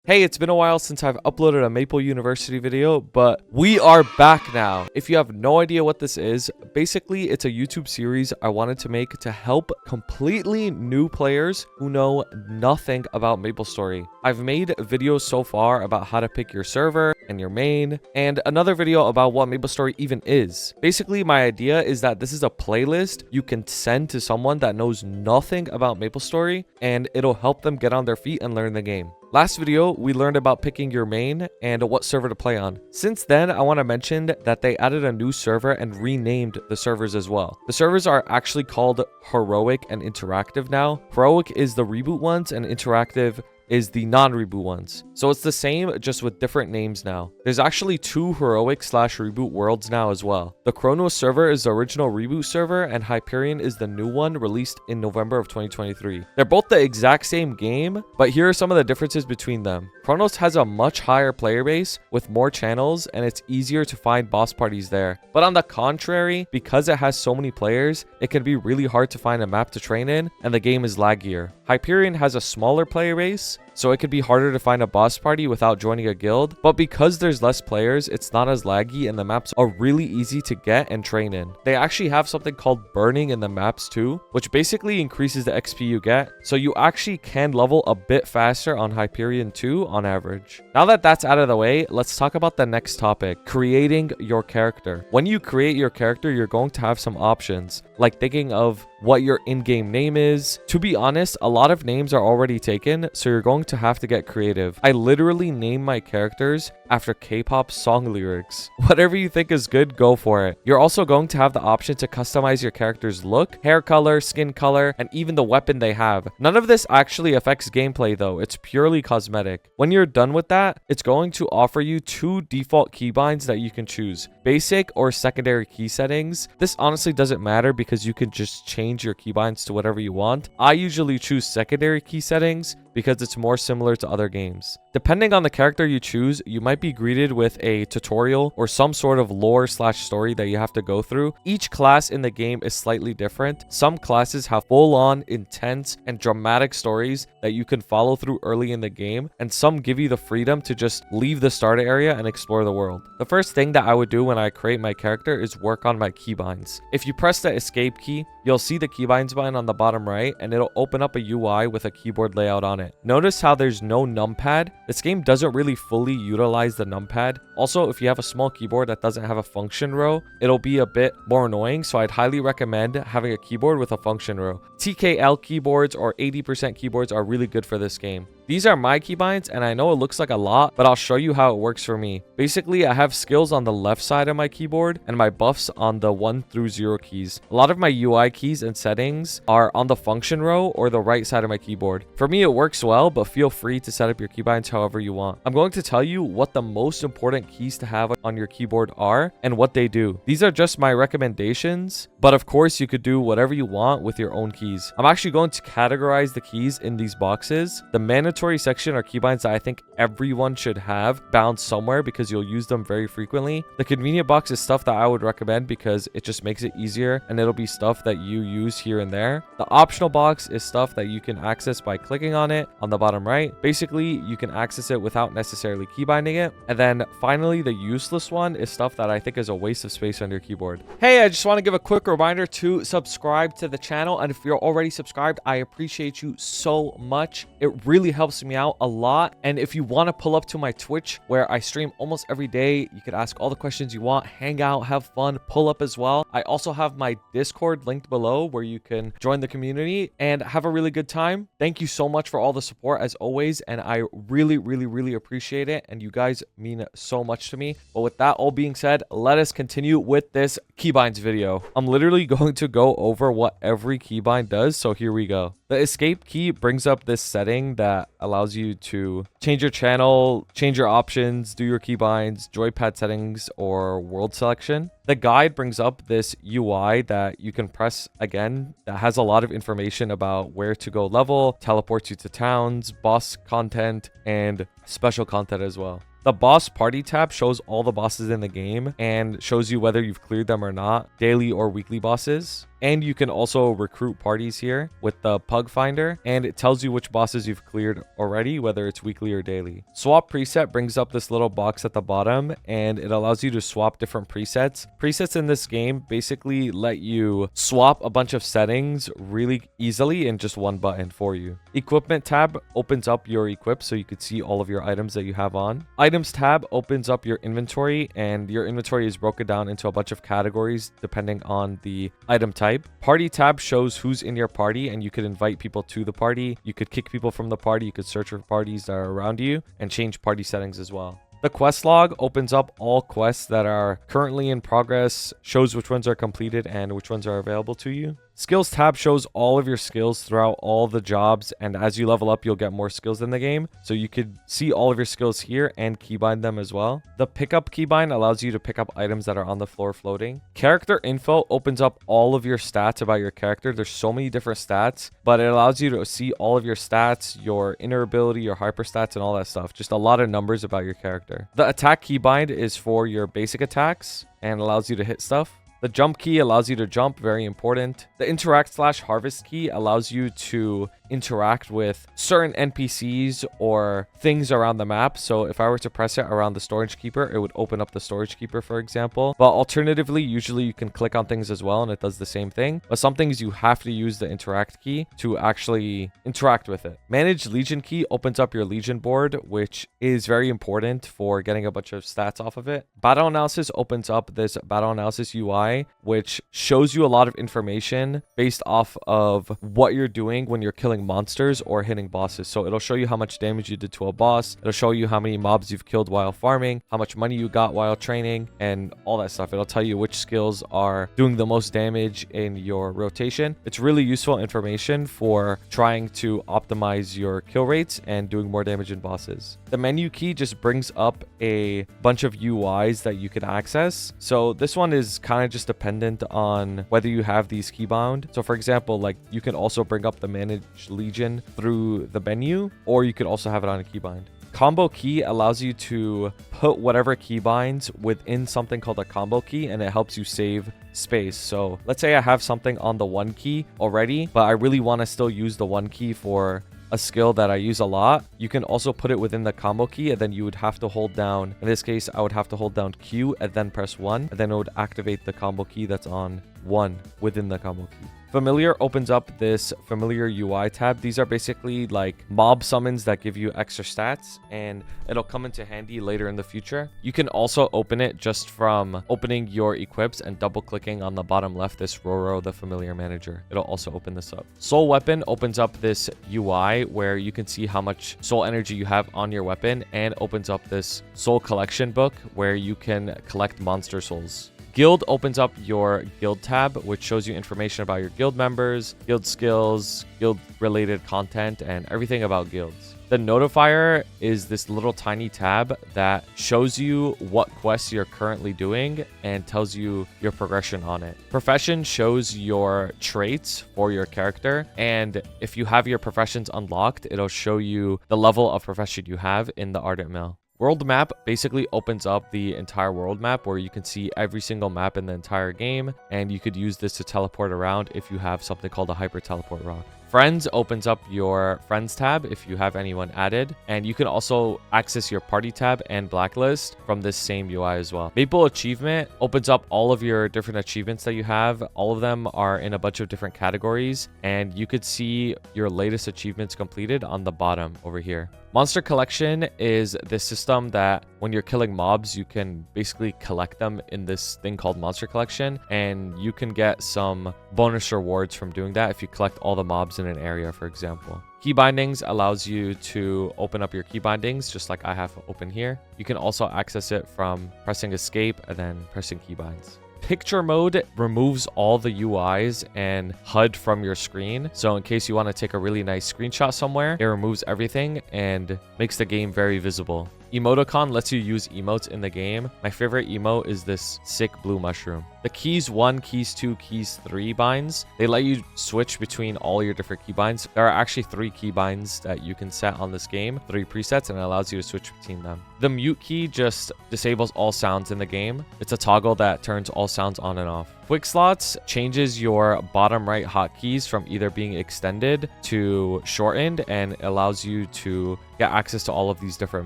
Hey, it's been a while since I've uploaded a Maple University video, but we are back now. If you have no idea what this is, basically it's a YouTube series I wanted to make to help completely new players who know nothing about MapleStory. I've made videos so far about how to pick your server and your main, and another video about what MapleStory even is. Basically, my idea is that this is a playlist you can send to someone that knows nothing about MapleStory, and it'll help them get on their feet and learn the game. Last video, we learned about picking your main and what server to play on. Since then, I want to mention that they added a new server and renamed the servers as well. The servers are actually called Heroic and Interactive now. Heroic is the reboot ones and Interactive is the non-reboot ones. So it's the same, just with different names now. There's actually two Heroic/reboot worlds now as well. The Chronos server is the original reboot server and Hyperion is the new one released in November of 2023. They're both the exact same game, but here are some of the differences between them. Chronos has a much higher player base with more channels and it's easier to find boss parties there. But on the contrary, because it has so many players, it can be really hard to find a map to train in and the game is laggier. Hyperion has a smaller player base, so it could be harder to find a boss party without joining a guild, but because there's less players, it's not as laggy and the maps are really easy to get and train in. They actually have something called burning in the maps too, which basically increases the XP you get, so you actually can level a bit faster on Hyperion 2 on average. Now that that's out of the way, let's talk about the next topic, creating your character. When you create your character, you're going to have some options, like thinking of what your in-game name is. To be honest, a lot of names are already taken, so you're going to have to get creative. I literally name my characters after K-pop song lyrics. Whatever you think is good, go for it. You're also going to have the option to customize your character's look, hair color, skin color, and even the weapon they have. None of this actually affects gameplay though, it's purely cosmetic. When you're done with that, it's going to offer you two default keybinds that you can choose, basic or secondary key settings. This honestly doesn't matter because you can just change your keybinds to whatever you want. I usually choose secondary key settings because it's more similar to other games. Depending on the character you choose, you might be greeted with a tutorial or some sort of lore/story that you have to go through. Each class in the game is slightly different. Some classes have full-on, intense, and dramatic stories that you can follow through early in the game, and some give you the freedom to just leave the starter area and explore the world. The first thing that I would do when I create my character is work on my keybinds. If you press the escape key, you'll see the keybinds button on the bottom right, and it'll open up a UI with a keyboard layout on it. Notice how there's no numpad. This game doesn't really fully utilize the numpad. Also, if you have a small keyboard that doesn't have a function row, it'll be a bit more annoying, so I'd highly recommend having a keyboard with a function row. TKL keyboards or 80% keyboards are really good for this game. These are my keybinds, and I know it looks like a lot, but I'll show you how it works for me. Basically, I have skills on the left side of my keyboard and my buffs on the 1 through 0 keys. A lot of my UI keys and settings are on the function row or the right side of my keyboard. For me, it works well, but feel free to set up your keybinds however you want. I'm going to tell you what the most important keys to have on your keyboard are and what they do. These are just my recommendations, but of course you could do whatever you want with your own keys. I'm actually going to categorize the keys in these boxes. The mandatory section are keybinds that I think everyone should have bound somewhere because you'll use them very frequently. The convenient box is stuff that I would recommend because it just makes it easier and it'll be stuff that you use here and there. The optional box is stuff that you can access by clicking on it on the bottom right. Basically, you can access it without necessarily keybinding it. And then finally, the useless one is stuff that I think is a waste of space on your keyboard. Hey, I just want to give a quick reminder to subscribe to the channel. And if you're already subscribed, I appreciate you so much. It really helps me out a lot. And if you want to pull up to my Twitch where I stream almost every day, you could ask all the questions you want, hang out, have fun, pull up as well. I also have my Discord linked below where you can join the community and have a really good time. Thank you so much for all the support as always, and I really appreciate it, and you guys mean so much to me. But with that all being said, let us continue with this keybinds video. I'm literally going to go over what every keybind does, so here we go. The escape key brings up this setting that allows you to change your channel, change your options, do your keybinds, joypad settings, or world selection. The guide brings up this UI that you can press again that has a lot of information about where to go level, teleports you to towns, boss content, and special content as well. The boss party tab shows all the bosses in the game and shows you whether you've cleared them or not, daily or weekly bosses. And you can also recruit parties here with the Pug Finder, and it tells you which bosses you've cleared already, whether it's weekly or daily. Swap preset brings up this little box at the bottom, and it allows you to swap different presets. Presets in this game basically let you swap a bunch of settings really easily in just one button for you. Equipment tab opens up your equip so you could see all of your items that you have on. Items tab opens up your inventory, and your inventory is broken down into a bunch of categories depending on the item type. Party tab shows who's in your party, and you could invite people to the party. You could kick people from the party. You could search for parties that are around you and change party settings as well. The quest log opens up all quests that are currently in progress, shows which ones are completed and which ones are available to you. Skills tab shows all of your skills throughout all the jobs, and as you level up, you'll get more skills in the game. So you could see all of your skills here and keybind them as well. The pickup keybind allows you to pick up items that are on the floor floating. Character info opens up all of your stats about your character. There's so many different stats, but it allows you to see all of your stats, your inner ability, your hyper stats, and all that stuff. Just a lot of numbers about your character. The attack keybind is for your basic attacks and allows you to hit stuff. The jump key allows you to jump, very important. The interact/harvest key allows you to interact with certain NPCs or things around the map. So if I were to press it around the storage keeper, it would open up the storage keeper, for example. But alternatively, usually you can click on things as well and it does the same thing. But some things you have to use the interact key to actually interact with it. Manage Legion key opens up your Legion board, which is very important for getting a bunch of stats off of it. Battle analysis opens up this battle analysis UI, which shows you a lot of information based off of what you're doing when you're killing monsters or hitting bosses. So it'll show you how much damage you did to a boss. It'll show you how many mobs you've killed while farming, how much money you got while training, and all that stuff. It'll tell you which skills are doing the most damage in your rotation. It's really useful information for trying to optimize your kill rates and doing more damage in bosses. The menu key just brings up a bunch of UIs that you can access. So this one is kind of just dependent on whether you have these keybound. So for example, like you can also bring up the Manage Legion through the menu, or you could also have it on a keybind. Combo key allows you to put whatever keybinds within something called a combo key, and it helps you save space. So let's say I have something on the 1 key already, but I really want to still use the 1 key for a skill that I use a lot. You can also put it within the combo key, and then you would have to hold down, in this case I would have to hold down Q and then press 1, and then it would activate the combo key that's on 1 within the combo key. Familiar opens up this familiar UI tab. These are basically like mob summons that give you extra stats, and it'll come into handy later in the future. You can also open it just from opening your equips and double clicking on the bottom left, this Roro, the familiar manager. It'll also open this up. Soul weapon opens up this UI where you can see how much soul energy you have on your weapon, and opens up this soul collection book where you can collect monster souls. Guild opens up your guild tab, which shows you information about your guild members, guild skills, guild related content, and everything about guilds. The notifier is this little tiny tab that shows you what quests you're currently doing and tells you your progression on it. Profession shows your traits for your character, and if you have your professions unlocked, it'll show you the level of profession you have in the Ardent Mill. World map basically opens up the entire world map where you can see every single map in the entire game, and you could use this to teleport around if you have something called a hyper teleport rock. Friends opens up your friends tab if you have anyone added, and you can also access your party tab and blacklist from this same UI as well. Maple achievement opens up all of your different achievements that you have. All of them are in a bunch of different categories, and you could see your latest achievements completed on the bottom over here. Monster collection is this system that when you're killing mobs, you can basically collect them in this thing called monster collection, and you can get some bonus rewards from doing that if you collect all the mobs in an area, for example. Key bindings allows you to open up your key bindings just like I have open here. You can also access it from pressing escape and then pressing key binds. Picture mode removes all the UIs and HUD from your screen. So in case you want to take a really nice screenshot somewhere, it removes everything and makes the game very visible. Emoticon lets you use emotes in the game. My favorite emote is this sick blue mushroom. The keys 1, keys 2, keys 3 binds, they let you switch between all your different keybinds. There are actually 3 keybinds that you can set on this game, 3 presets, and it allows you to switch between them. The mute key just disables all sounds in the game. It's a toggle that turns all sounds on and off. Quick slots changes your bottom right hotkeys from either being extended to shortened and allows you to get access to all of these different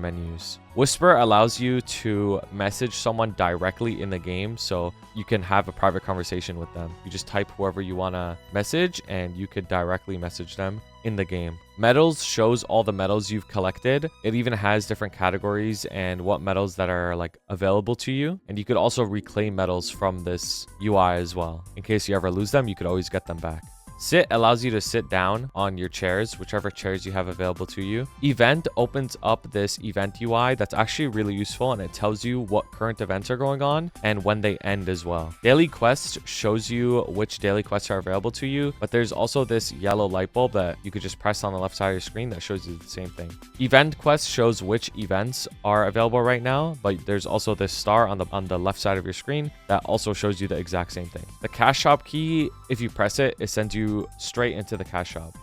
menus. Whisper allows you to message someone directly in the game, so you can have a private conversation with them. You just type whoever you want to message and you could directly message them in the game. Medals shows all the medals you've collected. It even has different categories and what medals that are like available to you. And you could also reclaim medals from this UI as well. In case you ever lose them, you could always get them back. Sit allows you to sit down on your chairs, whichever chairs you have available to you. Event opens up this event UI that's actually really useful, and it tells you what current events are going on and when they end as well. Daily quest shows you which daily quests are available to you, but there's also this yellow light bulb that you could just press on the left side of your screen that shows you the same thing. Event quest shows which events are available right now, but there's also this star on the left side of your screen that also shows you the exact same thing. The cash shop key, if you press it, it sends you straight into the cash shop.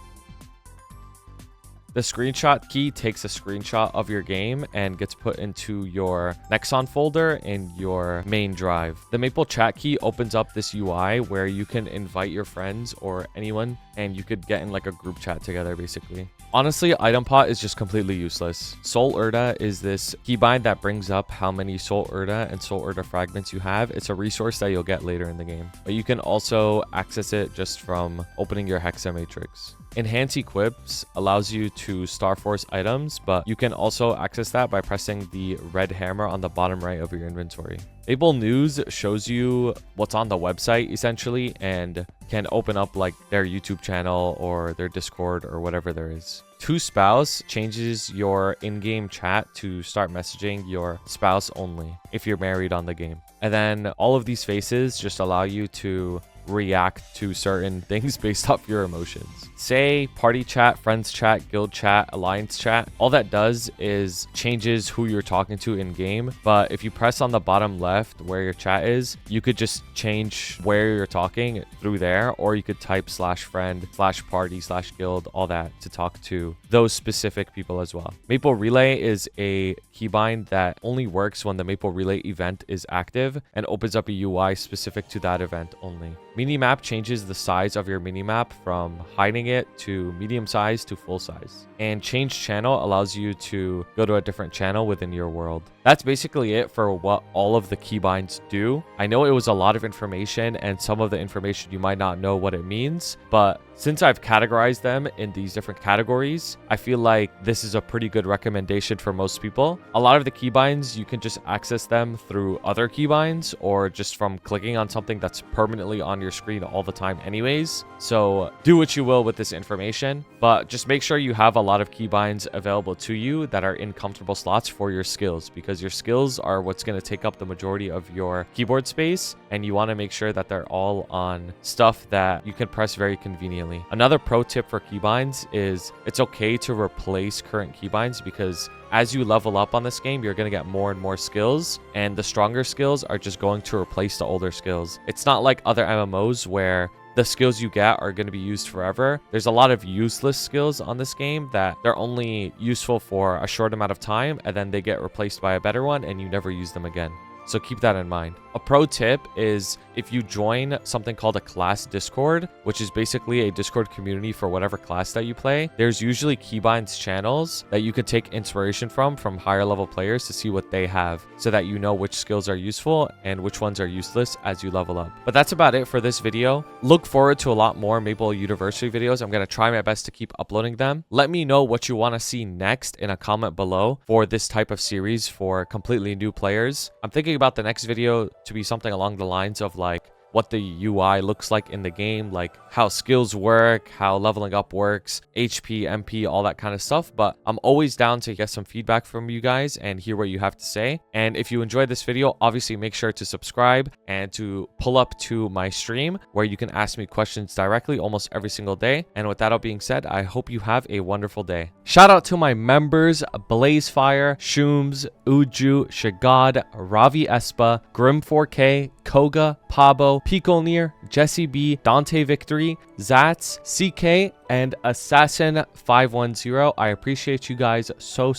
The screenshot key takes a screenshot of your game and gets put into your Nexon folder in your main drive. The Maple chat key opens up this UI where you can invite your friends or anyone and you could get in like a group chat together basically. Honestly, item pot is just completely useless. Soul Urda is this keybind that brings up how many Soul Urda and Soul Urda fragments you have. It's a resource that you'll get later in the game, but you can also access it just from opening your Hexa matrix. Enhance equips allows you to Star Force items, but you can also access that by pressing the red hammer on the bottom right of your inventory. Maple News shows you what's on the website essentially and can open up like their YouTube channel or their Discord or whatever there is. To Spouse changes your in-game chat to start messaging your spouse only if you're married on the game. And then all of these faces just allow you to react to certain things based off your emotions. Say, party chat, friends chat, guild chat, alliance chat. All that does is changes who you're talking to in game. But if you press on the bottom left where your chat is, you could just change where you're talking through there, or you could type /friend, /party, /guild, all that to talk to those specific people as well. Maple Relay is a keybind that only works when the Maple Relay event is active and opens up a UI specific to that event only. Minimap changes the size of your minimap from hiding it to medium size to full size. And change channel allows you to go to a different channel within your world. That's basically it for what all of the keybinds do. I know it was a lot of information, and some of the information you might not know what it means, but since I've categorized them in these different categories, I feel like this is a pretty good recommendation for most people. A lot of the keybinds, you can just access them through other keybinds or just from clicking on something that's permanently on your screen all the time anyways. So do what you will with this information, but just make sure you have a lot of keybinds available to you that are in comfortable slots for your skills, because your skills are what's going to take up the majority of your keyboard space, and you want to make sure that they're all on stuff that you can press very conveniently. Another pro tip for keybinds is it's okay to replace current keybinds, because as you level up on this game, you're going to get more and more skills, and the stronger skills are just going to replace the older skills. It's not like other MMOs where the skills you get are going to be used forever. There's a lot of useless skills on this game that they're only useful for a short amount of time, and then they get replaced by a better one and you never use them again. So keep that in mind. A pro tip is if you join something called a class Discord, which is basically a Discord community for whatever class that you play, there's usually keybinds channels that you could take inspiration from higher level players to see what they have, so that you know which skills are useful and which ones are useless as you level up. But that's about it for this video. Look forward to a lot more Maple University videos. I'm going to try my best to keep uploading them. Let me know what you want to see next in a comment below for this type of series for completely new players. I'm thinking about the next video to be something along the lines of like what the UI looks like in the game, like how skills work, how leveling up works, HP, MP, all that kind of stuff. But I'm always down to get some feedback from you guys and hear what you have to say. And if you enjoyed this video, obviously make sure to subscribe and to pull up to my stream where you can ask me questions directly almost every single day. And with that all being said, I hope you have a wonderful day. Shout out to my members, Blazefire, Shooms, Uju, Shagad, Ravi Espa, Grim4K, Koga, Pabo, Picolnir, Jesse B, Dante Victory, Zats, CK, and Assassin510. I appreciate you guys so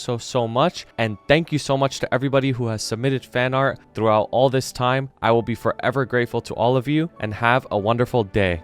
much, and thank you so much to everybody who has submitted fan art throughout all this time. I will be forever grateful to all of you, and have a wonderful day.